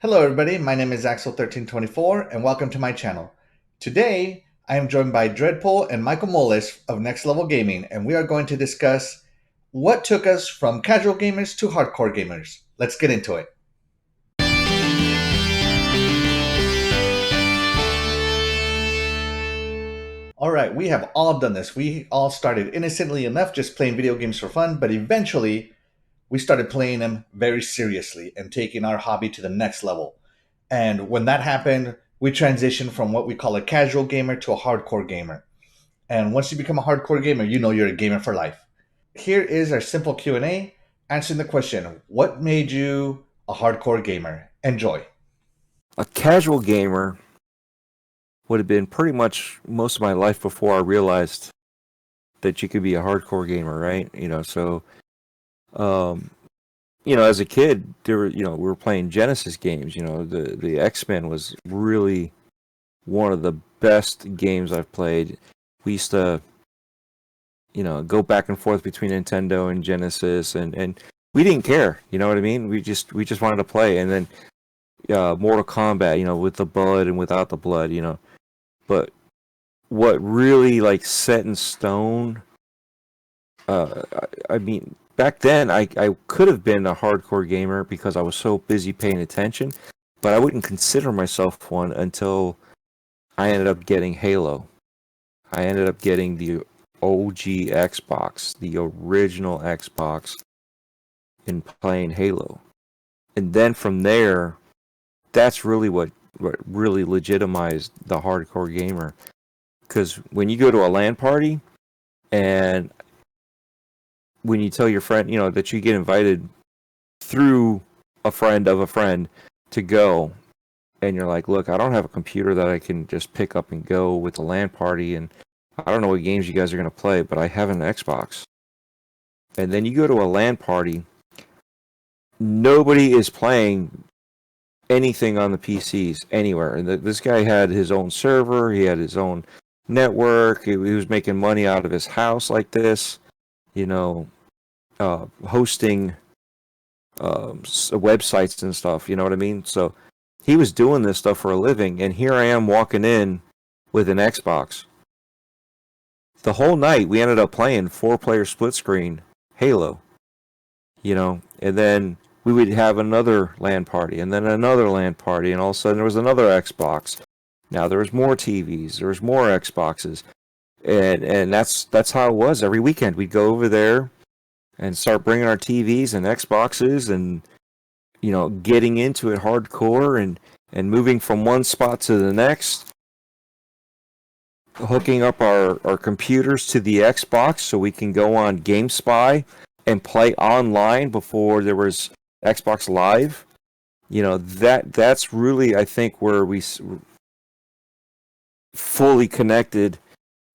Hello everybody, my name is Axel1324 and welcome to my channel. Today, I am joined by DREADPOOL and Michael Mullis of Next Level Gaming, and we are going to discuss what took us from casual gamers to hardcore gamers. Let's get into it. Alright, we have all done this. We all started innocently enough just playing video games for fun, but eventually we started playing them very seriously and taking our hobby to the next level. And when that happened, we transitioned from what we call a casual gamer to a hardcore gamer. And once you become a hardcore gamer, you know you're a gamer for life. Here is our simple Q&A answering the question, what made you a hardcore gamer? Enjoy. A casual gamer would have been pretty much most of my life before I realized that you could be a hardcore gamer, right? As a kid, we were playing Genesis games. The X-Men was really one of the best games I've played. We used to, go back and forth between Nintendo and Genesis, and we didn't care. You know what I mean? We just wanted to play, and then Mortal Kombat, with the blood and without the blood, But what really set in stone, back then I could have been a hardcore gamer because I was so busy paying attention, but I wouldn't consider myself one until I ended up getting Halo. I ended up getting the OG Xbox, the original Xbox, and playing Halo. And then from there, that's really what really legitimized the hardcore gamer. Because when you go to a LAN party and when you tell your friend, that you get invited through a friend of a friend to go, and you're like, look, I don't have a computer that I can just pick up and go with the LAN party, and I don't know what games you guys are going to play, but I have an Xbox. And then you go to a LAN party, nobody is playing anything on the PCs anywhere. And this guy had his own server, he had his own network, he was making money out of his house like this, hosting websites and stuff, you know what I mean? So he was doing this stuff for a living, and here I am walking in with an Xbox. The whole night we ended up playing 4-player split screen Halo, and then we would have another LAN party, and then another LAN party, and all of a sudden there was another Xbox. Now there was more TVs, there was more Xboxes, and that's how it was every weekend. We'd go over there and start bringing our TVs and Xboxes, and getting into it hardcore, and moving from one spot to the next, hooking up our computers to the Xbox so we can go on GameSpy and play online before there was Xbox Live. That's really, I think, where we fully connected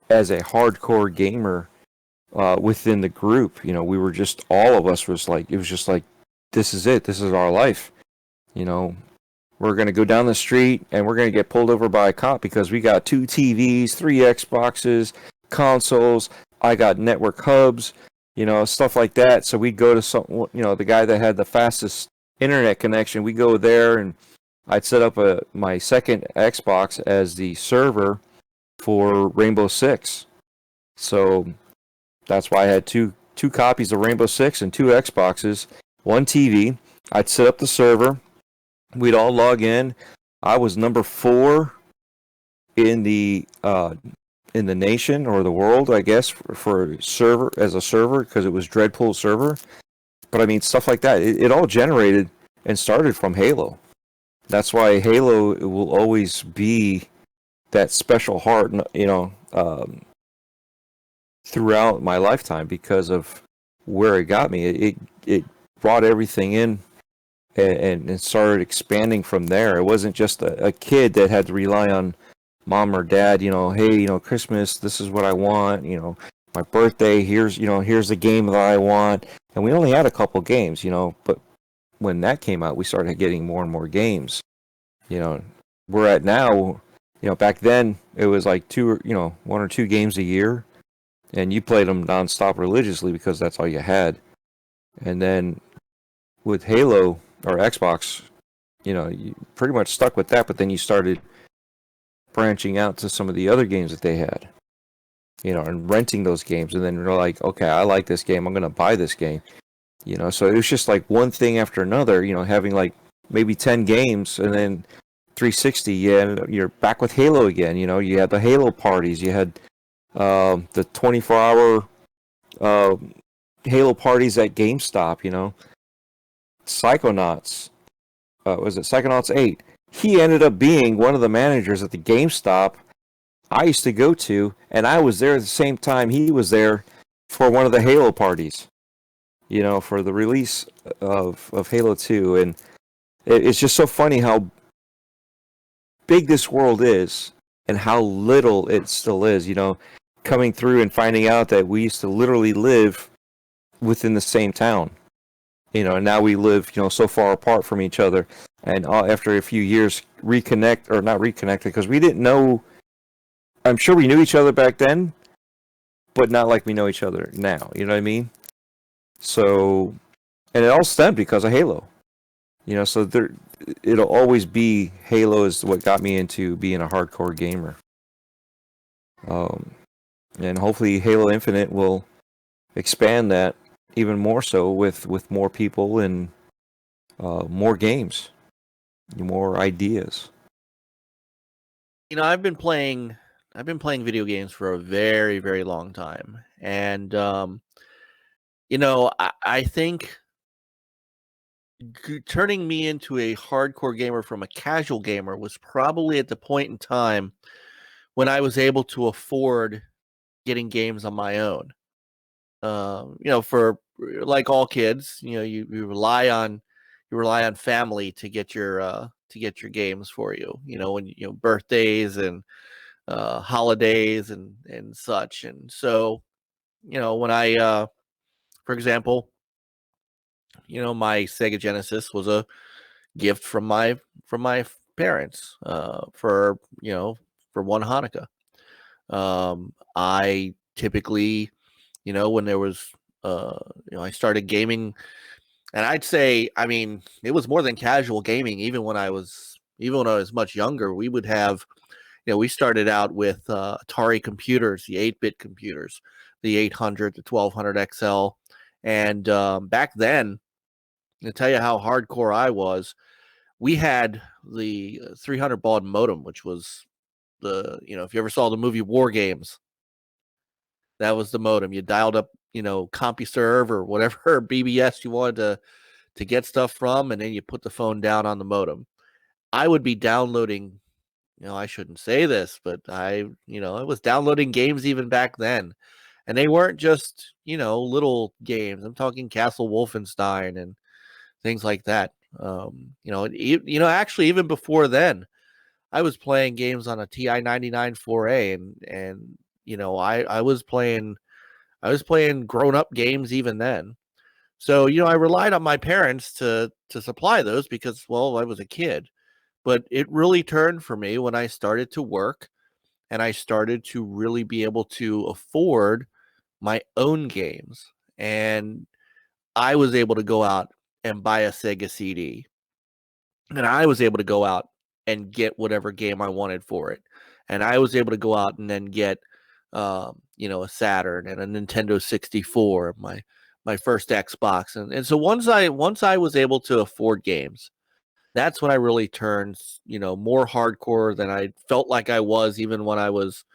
as a hardcore gamer within the group. We were just, all of us was like, it was just like, this is it, this is our life. We're going to go down the street and we're going to get pulled over by a cop because we got 2 TVs, 3 Xboxes, consoles, I got network hubs, stuff like that. So we'd go to the guy that had the fastest internet connection, we go there, and I'd set up my second Xbox as the server for Rainbow Six. So that's why I had two copies of Rainbow Six and 2 Xboxes, 1 TV. I'd set up the server. We'd all log in. I was number 4 in the nation or the world, I guess, for a server, because it was DREADPOOL server. But I mean, stuff like that. It all generated and started from Halo. That's why Halo will always be that special heart, throughout my lifetime because of where it got me. It brought everything in and started expanding from there. It wasn't just a kid that had to rely on mom or dad, hey, Christmas, this is what I want, my birthday, here's the game that I want. And we only had a couple games, but when that came out, we started getting more and more games. We're at now, back then it was like 1 or 2 games a year, and you played them nonstop religiously because that's all you had. And then with Halo or Xbox, you pretty much stuck with that, but then you started branching out to some of the other games that they had, and renting those games. And then you're like, okay, I like this game. I'm going to buy this game. So it was just like one thing after another, having like maybe 10 games, and then 360, yeah, you're back with Halo again. You had the Halo parties. You had the 24-hour Halo parties at GameStop, Psychonauts. Was it Psychonauts 8? He ended up being one of the managers at the GameStop I used to go to, and I was there at the same time he was there for one of the Halo parties, for the release of Halo 2. And it's just so funny how big this world is and how little it still is, coming through and finding out that we used to literally live within the same town, and now we live, so far apart from each other. And after a few years, reconnect, or not reconnected, because we didn't know. I'm sure we knew each other back then, but not like we know each other now. You know what I mean? So, and it all stemmed because of Halo. So it'll always be Halo is what got me into being a hardcore gamer. And hopefully Halo Infinite will expand that even more so with more people and more games, more ideas. I've been playing video games for a very, very long time. And I think turning me into a hardcore gamer from a casual gamer was probably at the point in time when I was able to afford getting games on my own. For like all kids, you rely on family to get your games for you. When birthdays and holidays and such. And so, when I, for example, my Sega Genesis was a gift from my parents for one Hanukkah. I typically, when there was, I started gaming, and I'd say, I mean, it was more than casual gaming. Even when I was much younger, we would have, we started out with Atari computers, the 8-bit computers, the 800, the 1200 XL, and back then, to tell you how hardcore I was, we had the 300 baud modem, which was if you ever saw the movie War Games, that was the modem. You dialed up, CompuServe or whatever BBS you wanted to get stuff from, and then you put the phone down on the modem. I would be downloading, I shouldn't say this, but I was downloading games even back then. And they weren't just, little games. I'm talking Castle Wolfenstein and things like that. Actually, even before then, I was playing games on a TI 99 4A, and I was playing grown up games even then. So I relied on my parents to supply those because, well, I was a kid. But it really turned for me when I started to work and I started to really be able to afford my own games. And I was able to go out and buy a Sega CD. And I was able to go out and get whatever game I wanted for it. And I was able to go out and then get, a Saturn and a Nintendo 64, my first Xbox. And so once I was able to afford games, that's when I really turned, more hardcore than I felt like I was even when I was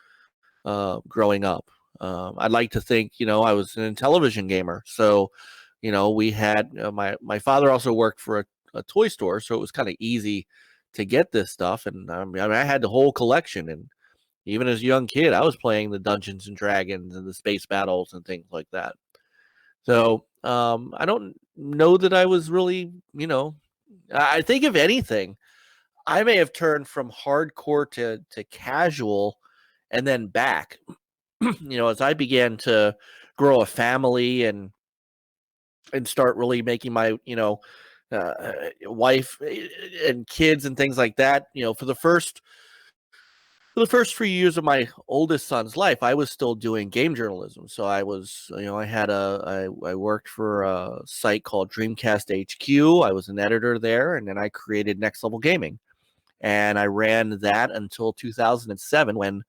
growing up. I'd like to think, I was a television gamer. So, we had my father also worked for a toy store, so it was kind of easy to get this stuff. And I had the whole collection. And even as a young kid, I was playing the Dungeons and Dragons and the space battles and things like that. So I don't know that I was really, I think if anything, I may have turned from hardcore to casual and then back. As I began to grow a family and start really making my, wife and kids and things like that, for the first For the first few years of my oldest son's life, I was still doing game journalism. So I was, I worked for a site called Dreamcast HQ. I was an editor there, and then I created Next Level Gaming. And I ran that until 2007, when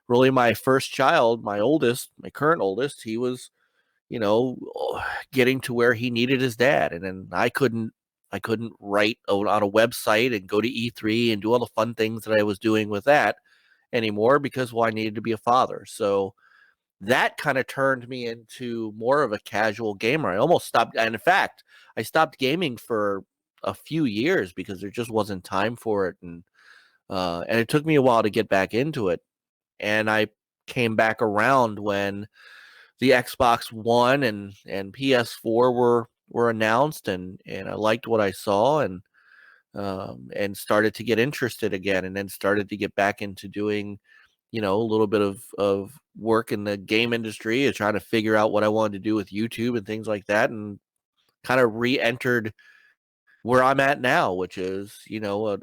really my first child, my oldest, my current oldest, he was, you know, getting to where he needed his dad. And then I couldn't write on a website and go to E3 and do all the fun things that I was doing with that anymore, because, well, I needed to be a father. So that kind of turned me into more of a casual gamer. I almost stopped, and in fact, I stopped gaming for a few years because there just wasn't time for it, and it took me a while to get back into it. And I came back around when the Xbox One and PS4 were announced, and I liked what I saw, and started to get interested again, and then started to get back into doing, a little bit of work in the game industry and trying to figure out what I wanted to do with YouTube and things like that, and kind of re-entered where I'm at now, which is, a,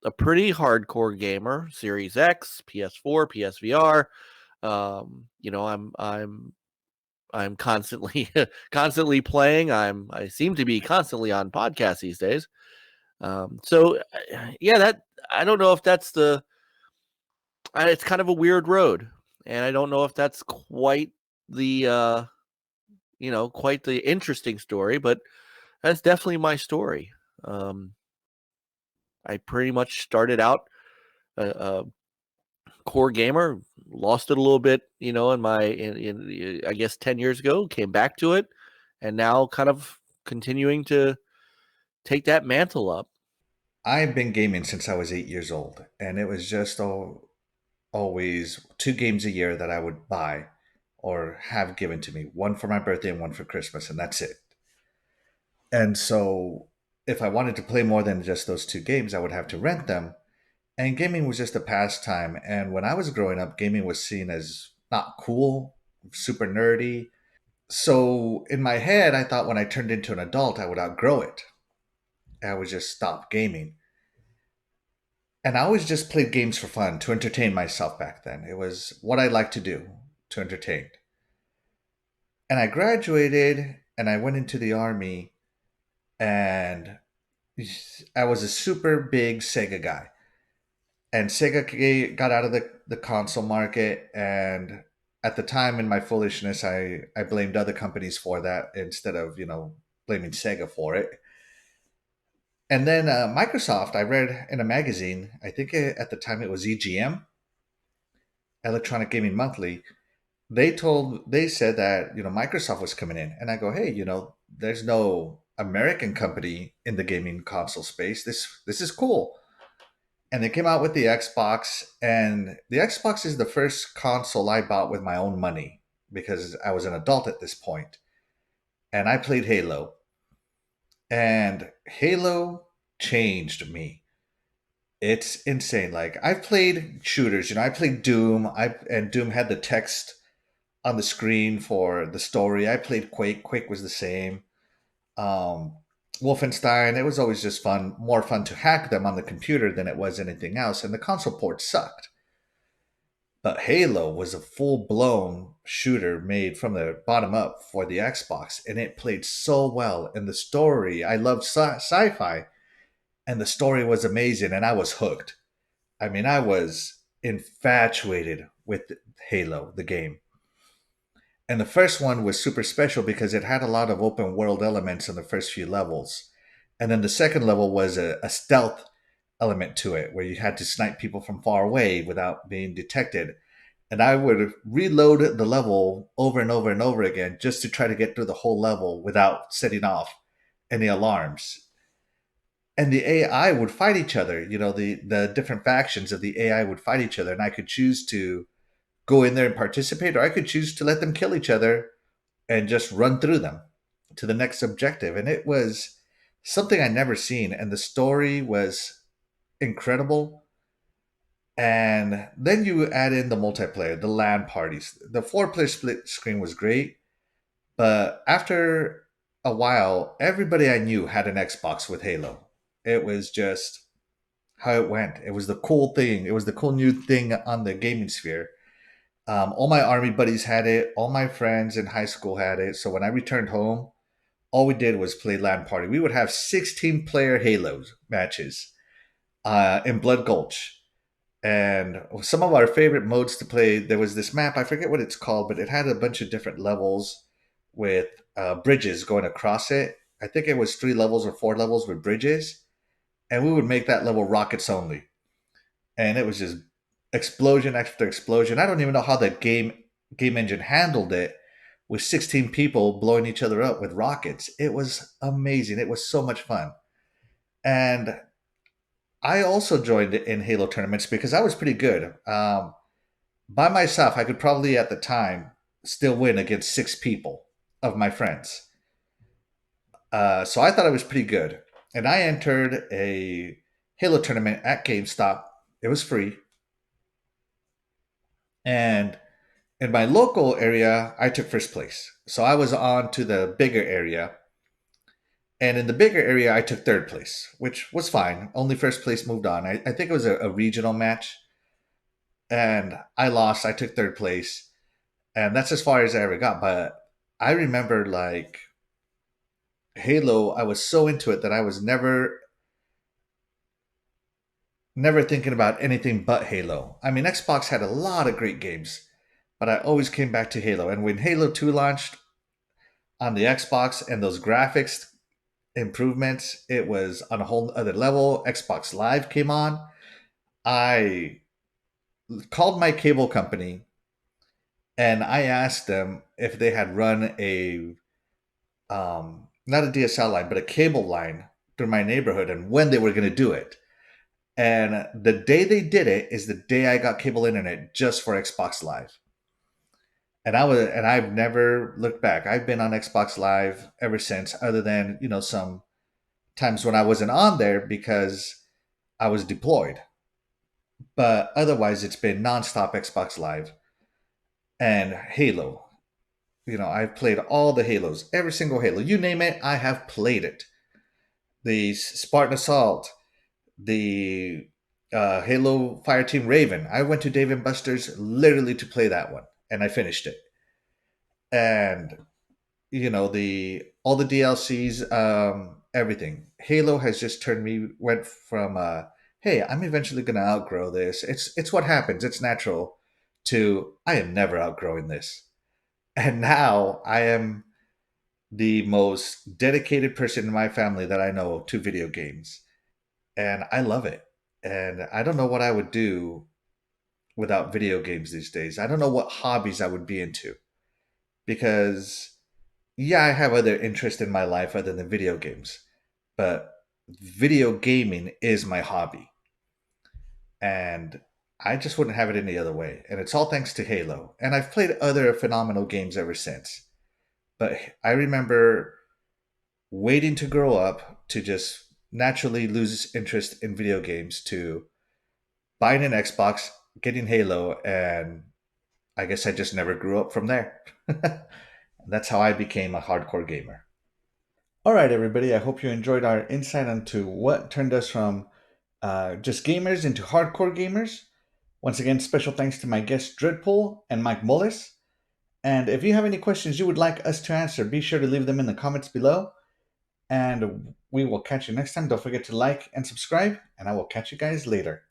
a pretty hardcore gamer, Series X, PS4, PSVR. I'm constantly constantly playing. I seem to be constantly on podcasts these days. Yeah, that I don't know if that's it's kind of a weird road, and I don't know if that's quite the quite the interesting story, but that's definitely my story. Um, I pretty much started out a core gamer, lost it a little bit, in I guess 10 years ago, came back to it, and now kind of continuing to take that mantle up. I've been gaming since I was 8 years old, and it was just always 2 games a year that I would buy or have given to me, one for my birthday and one for Christmas, and that's it. And so if I wanted to play more than just those 2 games, I would have to rent them. And gaming was just a pastime. And when I was growing up, gaming was seen as not cool, super nerdy. So in my head, I thought when I turned into an adult, I would outgrow it. I would just stop gaming. And I always just played games for fun to entertain myself back then. It was what I liked to do to entertain. And I graduated and I went into the army, and I was a super big Sega guy. And Sega got out of the console market. And at the time, in my foolishness, I blamed other companies for that instead of, blaming Sega for it. And then Microsoft, I read in a magazine, I think at the time it was EGM, Electronic Gaming Monthly. They said that, Microsoft was coming in. And I go, hey, there's no American company in the gaming console space. This is cool. And they came out with the Xbox, and the Xbox is the first console I bought with my own money because I was an adult at this point. And I played Halo, and Halo changed me. It's insane. Like, I've played shooters, I played Doom. And Doom had the text on the screen for the story. I played Quake. Quake was the same. Um, Wolfenstein. It was always just fun, more fun to hack them on the computer than it was anything else. And the console ports sucked. But Halo was a full blown shooter made from the bottom up for the Xbox, and it played so well. And the story, I loved sci fi, and the story was amazing, and I was hooked. I mean, I was infatuated with Halo, the game. And the first one was super special because it had a lot of open world elements in the first few levels. And then the second level was a stealth element to it where you had to snipe people from far away without being detected. And I would reload the level over and over and over again just to try to get through the whole level without setting off any alarms. And the AI would fight each other. The different factions of the AI would fight each other, and I could choose to go in there and participate, or I could choose to let them kill each other and just run through them to the next objective. And it was something I never seen. And the story was incredible. And then you add in the multiplayer, the LAN parties. The four-player split screen was great, but after a while, everybody I knew had an Xbox with Halo. It was just how it went. It was the cool thing. It was the cool new thing on the gaming sphere. All my army buddies had it. All my friends in high school had it. So when I returned home, all we did was play LAN party. We would have 16-player Halos matches in Blood Gulch. And some of our favorite modes to play, there was this map, I forget what it's called, but it had a bunch of different levels with bridges going across it. I think it was 3 levels or 4 levels with bridges. And we would make that level rockets only. And it was just explosion after explosion. I don't even know how the game engine handled it with 16 people blowing each other up with rockets. It was amazing. It was so much fun. And I also joined in Halo tournaments because I was pretty good. By myself, I could probably at the time still win against 6 people of my friends. So I thought I was pretty good. And I entered a Halo tournament at GameStop. It was free. And in my local area, I took first place. So I was on to the bigger area. And in the bigger area, I took third place, which was fine. Only first place moved on. I think it was a regional match. And I lost. I took third place. And that's as far as I ever got. But I remember like Halo, I was so into it that I was never thinking about anything but Halo. I mean, Xbox had a lot of great games, but I always came back to Halo. And when Halo 2 launched on the Xbox and those graphics improvements, it was on a whole other level. Xbox Live came on. I called my cable company and I asked them if they had run a not a DSL line, but a cable line through my neighborhood and when they were going to do it. And the day they did it is the day I got cable internet just for Xbox Live. And I've never looked back. I've been on Xbox Live ever since, other than, some times when I wasn't on there because I was deployed. But otherwise it's been nonstop Xbox Live and Halo. I've played all the Halos, every single Halo. You name it, I have played it. The Spartan Assault, the Halo Fireteam Raven. I went to Dave and Buster's literally to play that one, and I finished it. And the all the DLCs, everything. Halo has just went from hey, I'm eventually gonna outgrow this. It's what happens. It's natural. To I am never outgrowing this. And now I am the most dedicated person in my family that I know to video games. And I love it. And I don't know what I would do without video games these days. I don't know what hobbies I would be into because, yeah, I have other interests in my life other than video games, but video gaming is my hobby. And I just wouldn't have it any other way. And it's all thanks to Halo. And I've played other phenomenal games ever since. But I remember waiting to grow up to just naturally lose interest in video games to buying an Xbox, getting Halo, and I guess I just never grew up from there. That's how I became a hardcore gamer. All right, everybody. I hope you enjoyed our insight into what turned us from just gamers into hardcore gamers. Once again, special thanks to my guests DREADPOOL and Mike Mullis. And if you have any questions you would like us to answer, be sure to leave them in the comments below. And we will catch you next time. Don't forget to like and subscribe, and I will catch you guys later.